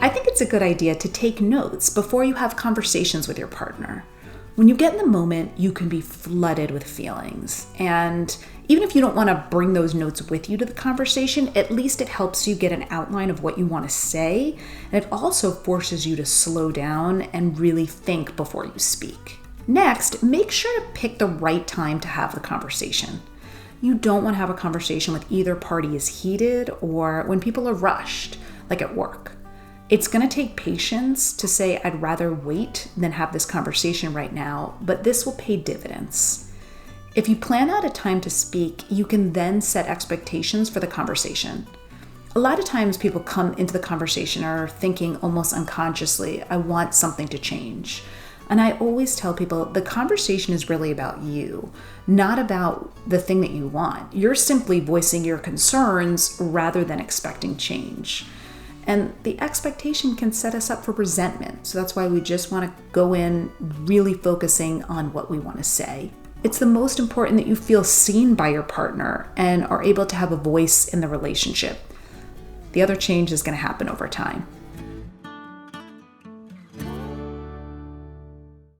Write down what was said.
I think it's a good idea to take notes before you have conversations with your partner. When you get in the moment, you can be flooded with feelings. And even if you don't want to bring those notes with you to the conversation, at least it helps you get an outline of what you want to say. And it also forces you to slow down and really think before you speak. Next, make sure to pick the right time to have the conversation. You don't want to have a conversation with either party is heated or when people are rushed, like at work. It's going to take patience to say, I'd rather wait than have this conversation right now, but this will pay dividends. If you plan out a time to speak, you can then set expectations for the conversation. A lot of times people come into the conversation are thinking almost unconsciously, I want something to change. And I always tell people the conversation is really about you, not about the thing that you want. You're simply voicing your concerns rather than expecting change. And the expectation can set us up for resentment. So that's why we just want to go in really focusing on what we want to say. It's the most important that you feel seen by your partner and are able to have a voice in the relationship. The other change is going to happen over time.